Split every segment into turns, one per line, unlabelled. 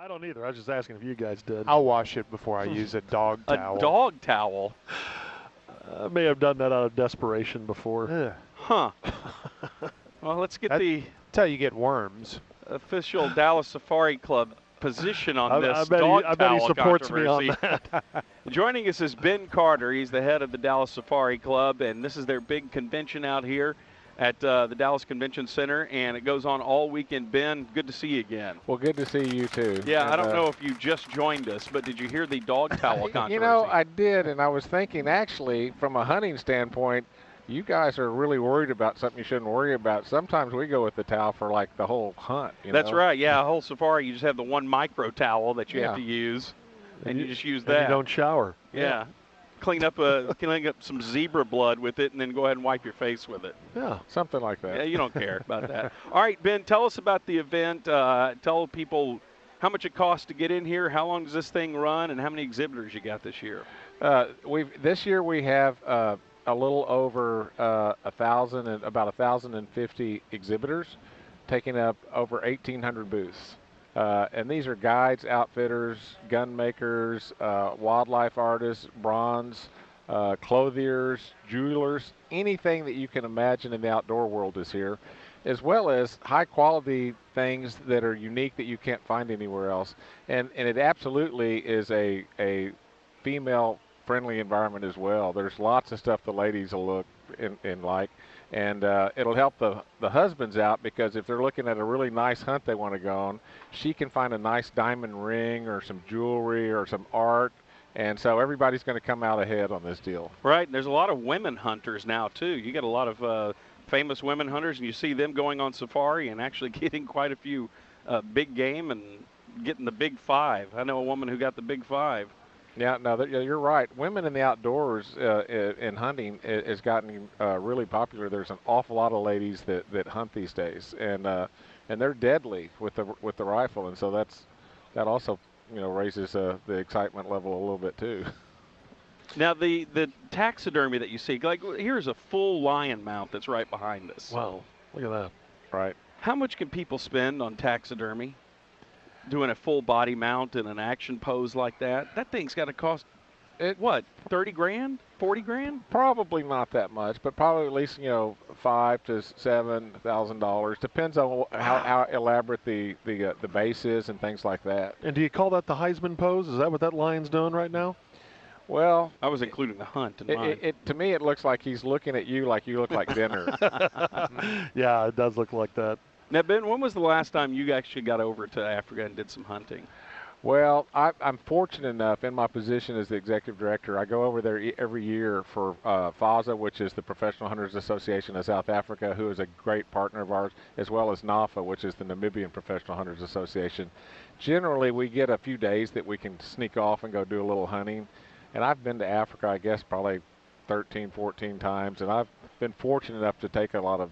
I don't either. I was just asking if you guys did.
I'll wash it before I use a dog towel.
A dog towel?
I may have done that out of desperation before.
Ugh.
Huh. Well, let's get the
That's how you get worms.
official Dallas Safari Club position on this
I bet
dog towel
he supports me on
controversy.
that.
Joining us is Ben Carter. He's the head of the Dallas Safari Club, and this is their big convention out here at the Dallas Convention Center, and it goes on all weekend. Ben, good to see you again.
Well, good to see you too.
Yeah,
and,
I don't know if you just joined us, but did you hear the dog towel controversy?
You know, I did, and I was thinking, actually, from a hunting standpoint, you guys are really worried about something you shouldn't worry about. Sometimes we go with the towel for like the whole hunt.
That's
know?
right. Yeah, a whole safari, you just have the one micro towel that you have to use, and you just use that.
And you don't shower.
Yeah. Clean up some zebra blood with it, and then go ahead and wipe your face with it.
Yeah,
something like that.
Yeah, you don't care about that. All right, Ben, tell us about the event. Tell people how much it costs to get in here, how long does this thing run, and how many exhibitors you got this year.
This year we have a little over 1,000 and about 1,050 exhibitors, taking up over 1,800 booths. And these are guides, outfitters, gun makers, wildlife artists, bronze, clothiers, jewelers, anything that you can imagine in the outdoor world is here, as well as high quality things that are unique that you can't find anywhere else. And it absolutely is a female friendly environment as well. There's lots of stuff the ladies will look in like, and it'll help the husbands out, because if they're looking at a really nice hunt they want to go on, she can find a nice diamond ring or some jewelry or some art, and so everybody's going to come out ahead on this deal.
Right, and there's a lot of women hunters now too. You get a lot of famous women hunters, and you see them going on safari and actually getting quite a few big game and getting the big five. I know a woman who got the big five.
Yeah, no, you're right. Women in the outdoors in hunting has gotten really popular. There's an awful lot of ladies that hunt these days, and they're deadly with the rifle, and so that also raises the excitement level a little bit too.
Now the taxidermy that you see, like here's a full lion mount that's right behind us.
Wow, look at that.
Right.
How much can people spend on taxidermy? Doing a full body mount in an action pose like that, that thing's got to cost, what, 30 grand, 40 grand?
Probably not that much, but probably at least $5,000 to $7,000. Depends on how elaborate the base is and things like that.
And do you call that the Heisman pose? Is that what that lion's doing right now?
Well,
I was including the hunt in mine.
To me, it looks like he's looking at you like you look like dinner.
Yeah, it does look like that.
Now, Ben, when was the last time you actually got over to Africa and did some hunting?
Well, I'm fortunate enough in my position as the executive director. I go over there every year for FASA, which is the Professional Hunters Association of South Africa, who is a great partner of ours, as well as NAFA, which is the Namibian Professional Hunters Association. Generally, we get a few days that we can sneak off and go do a little hunting. And I've been to Africa, I guess, probably 13, 14 times, and I've been fortunate enough to take a lot of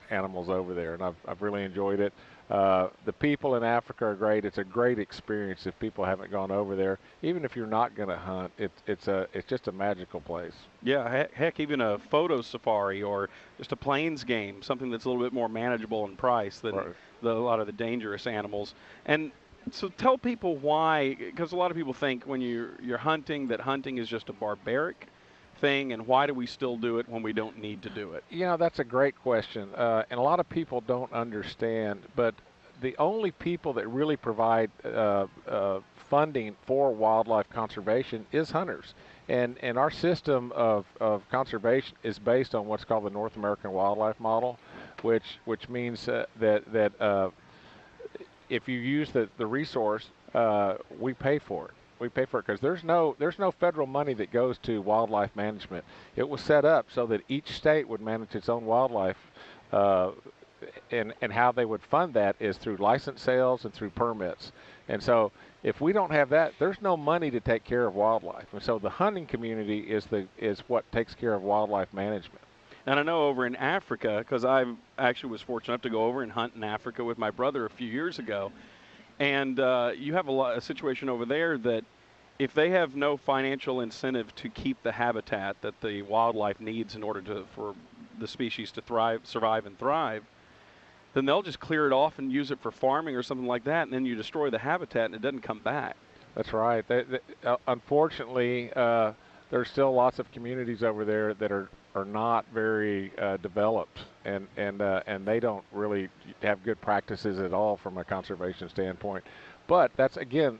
animals over there, and I've really enjoyed it. The people in Africa are great. It's a great experience if people haven't gone over there. Even if you're not going to hunt, it's just a magical place.
Yeah, heck, even a photo safari or just a plains game, something that's a little bit more manageable in price than a lot of the dangerous animals. And so tell people why, because a lot of people think when you're hunting that hunting is just a barbaric thing, and why do we still do it when we don't need to do it?
That's a great question, and a lot of people don't understand, but the only people that really provide funding for wildlife conservation is hunters, and our system of conservation is based on what's called the North American Wildlife Model, which means that if you use the resource, we pay for it. We pay for it because there's no federal money that goes to wildlife management. It was set up so that each state would manage its own wildlife, and how they would fund that is through license sales and through permits. And so if we don't have that, there's no money to take care of wildlife. And so the hunting community is what takes care of wildlife management.
And I know over in Africa, because I actually was fortunate enough to go over and hunt in Africa with my brother a few years ago. And you have a situation over there that if they have no financial incentive to keep the habitat that the wildlife needs in order for the species to survive and thrive, then they'll just clear it off and use it for farming or something like that, and then you destroy the habitat and it doesn't come back.
That's right. Unfortunately, there's still lots of communities over there that are not very developed, and they don't really have good practices at all from a conservation standpoint. But that's, again,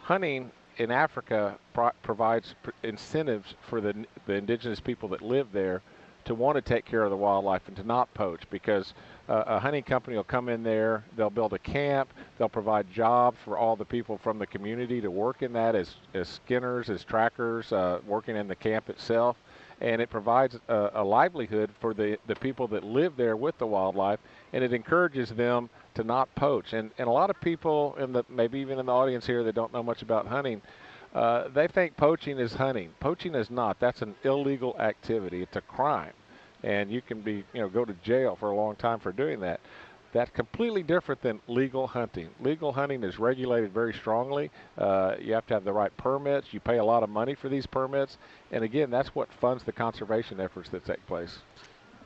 hunting in Africa provides incentives for the indigenous people that live there to want to take care of the wildlife and to not poach, because a hunting company will come in there, they'll build a camp, they'll provide jobs for all the people from the community to work in that as skinners, as trackers, working in the camp itself, and it provides a livelihood for the people that live there with the wildlife, and it encourages them to not poach. And a lot of people, maybe even in the audience here that don't know much about hunting, they think poaching is hunting. Poaching is not. That's an illegal activity. It's a crime, and you can go to jail for a long time for doing that. That's completely different than legal hunting. Legal hunting is regulated very strongly. You have to have the right permits. You pay a lot of money for these permits, and again, that's what funds the conservation efforts that take place.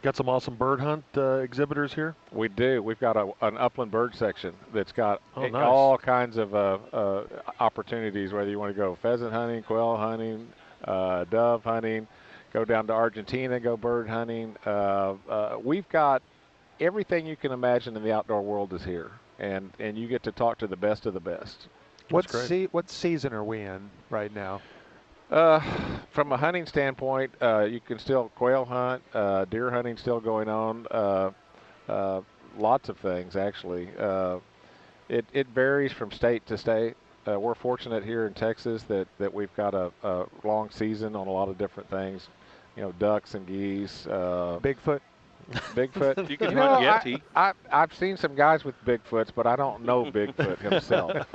Got some awesome bird hunt exhibitors here?
We do. We've got an upland bird section that's got
nice.
all kinds of opportunities, whether you want to go pheasant hunting, quail hunting, dove hunting, go down to Argentina, go bird hunting. We've got everything you can imagine in the outdoor world is here, and you get to talk to the best of the best.
What season are we in right now?
From a hunting standpoint, you can still quail hunt, deer hunting still going on, lots of things actually. It varies from state to state. We're fortunate here in Texas that we've got a long season on a lot of different things, ducks and geese.
Bigfoot?
Bigfoot.
You can hunt Yeti.
I've seen some guys with Bigfoots, but I don't know Bigfoot himself.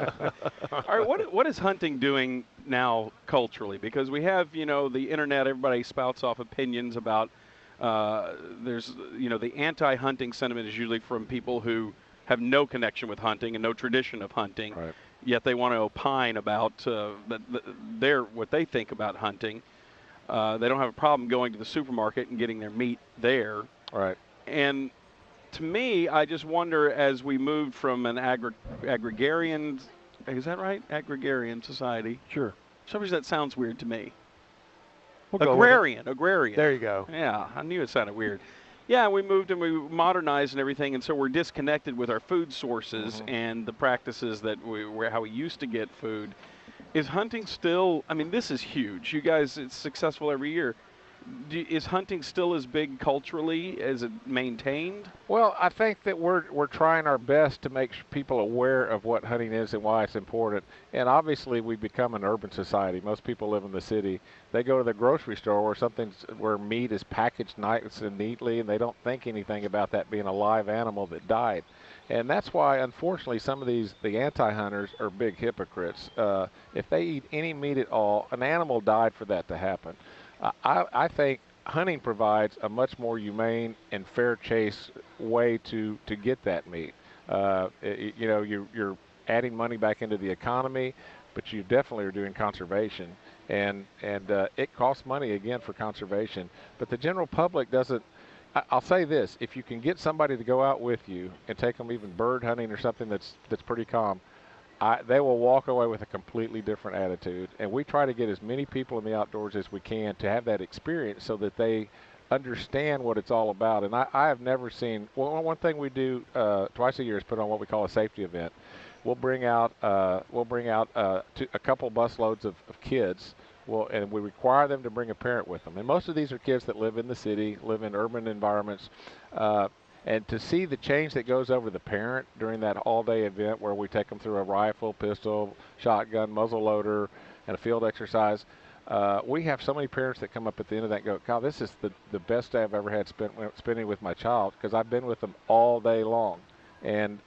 All right, what is hunting doing now culturally? Because we have, the internet, everybody spouts off opinions about, there's, the anti-hunting sentiment is usually from people who have no connection with hunting and no tradition of hunting,
right.
Yet they want to opine about what they think about hunting. They don't have a problem going to the supermarket and getting their meat there.
Right.
And to me, I just wonder, as we moved from an agrarian, is that right? Agrarian society.
Sure.
For some reason that sounds weird to me.
Agrarian.
There you go.
Yeah, I knew it sounded weird. Yeah, we moved and we modernized and everything, and so we're disconnected with our food sources and the practices that how we used to get food. Is hunting still, this is huge. You guys, it's successful every year. Is hunting still as big culturally? Is it maintained?
Well, I think that we're trying our best to make people aware of what hunting is and why it's important. And obviously, we've become an urban society. Most people live in the city. They go to the grocery store where meat is packaged nice and neatly, and they don't think anything about that being a live animal that died. And that's why, unfortunately, some of the anti-hunters are big hypocrites. If they eat any meat at all, an animal died for that to happen. I think hunting provides a much more humane and fair chase way to get that meat. You're adding money back into the economy, but you definitely are doing conservation, and it costs money again for conservation. But the general public doesn't. I'll say this: if you can get somebody to go out with you and take them even bird hunting or something that's pretty calm, they will walk away with a completely different attitude. And we try to get as many people in the outdoors as we can to have that experience so that they understand what it's all about. And I have never seen, one thing we do twice a year is put on what we call a safety event. We'll bring out a couple busloads of kids, and we require them to bring a parent with them. And most of these are kids that live in the city, live in urban environments. And to see the change that goes over the parent during that all-day event where we take them through a rifle, pistol, shotgun, muzzleloader, and a field exercise, we have so many parents that come up at the end of that and go, God, this is the best day I've ever had spending with my child, because I've been with them all day long. And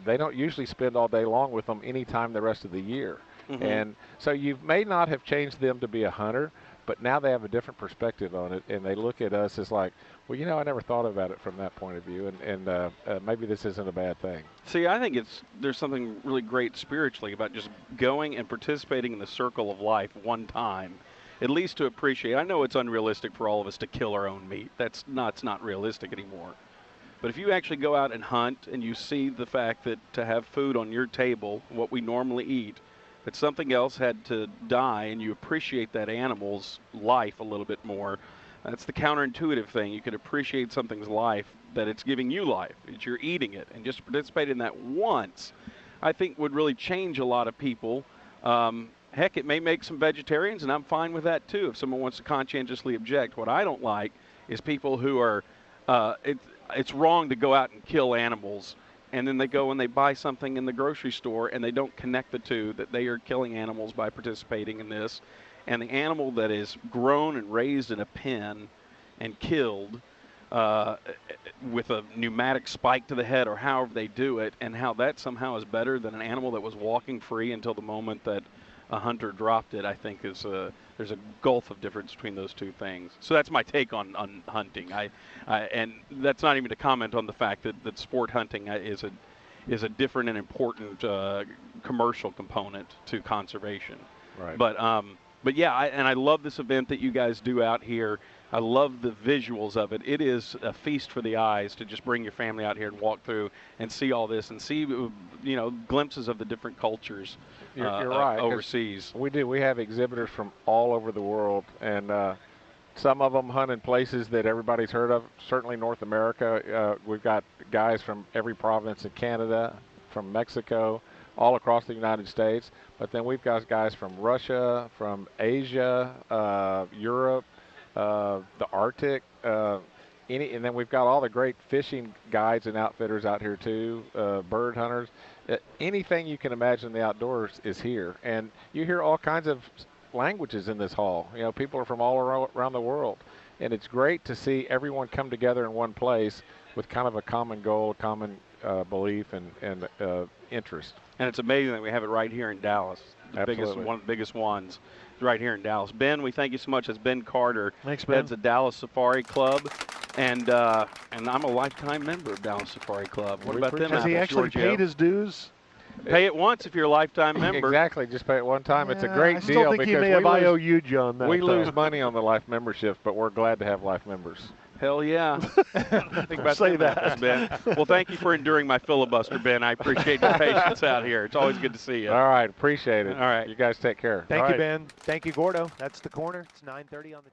they don't usually spend all day long with them any time the rest of the year. Mm-hmm. And so you may not have changed them to be a hunter, but now they have a different perspective on it, and they look at us as like, well, I never thought about it from that point of view, and maybe this isn't a bad thing.
See, I think there's something really great spiritually about just going and participating in the circle of life one time, at least to appreciate. I know it's unrealistic for all of us to kill our own meat. It's not realistic anymore. But if you actually go out and hunt and you see the fact that to have food on your table, what we normally eat, that something else had to die, and you appreciate that animal's life a little bit more, that's the counterintuitive thing. You can appreciate something's life, that it's giving you life, that you're eating it, and just participate in that once, I think would really change a lot of people. Heck, it may make some vegetarians, and I'm fine with that too if someone wants to conscientiously object. What I don't like is people who are, it's wrong to go out and kill animals, and then they go and they buy something in the grocery store and they don't connect the two, that they are killing animals by participating in this. And the animal that is grown and raised in a pen and killed with a pneumatic spike to the head, or however they do it, and how that somehow is better than an animal that was walking free until the moment that a hunter dropped it, I think is there's a gulf of difference between those two things. So that's my take on hunting. And that's not even to comment on the fact that sport hunting is a different and important commercial component to conservation.
Right.
But yeah, I love this event that you guys do out here. I love the visuals of it. It is a feast for the eyes to just bring your family out here and walk through and see all this and see, glimpses of the different cultures.
You're right.
Overseas.
We do. We have exhibitors from all over the world, and some of them hunt in places that everybody's heard of. Certainly North America. We've got guys from every province in Canada, from Mexico, all across the United States. But then we've got guys from Russia, from Asia, Europe, the Arctic, and then we've got all the great fishing guides and outfitters out here too, bird hunters. Anything you can imagine in the outdoors is here, and you hear all kinds of languages in this hall. People are from all around the world, and it's great to see everyone come together in one place with kind of a common goal, common belief, and interest.
And it's amazing that we have it right here in Dallas. One of the biggest ones right here in Dallas. Ben, we thank you so much. It's Ben Carter.
Thanks, Ben.
Heads the Dallas Safari Club. And I'm a lifetime member of Dallas Safari Club. What about them?
Has he actually paid his dues?
Pay it once if you're a lifetime member.
Exactly, just pay it one time. It's a great deal.
I still think he may have IOU'd you on that.
We lose money on the life memberships, but we're glad to have life members.
Hell yeah. Think about
Say that.
Ben. Well, thank you for enduring my filibuster, Ben. I appreciate your patience out here. It's always good to see you.
All right, appreciate it.
All right.
You guys take care.
Thank you, Ben. Thank you, Gordo. That's the corner. It's 9:30 on the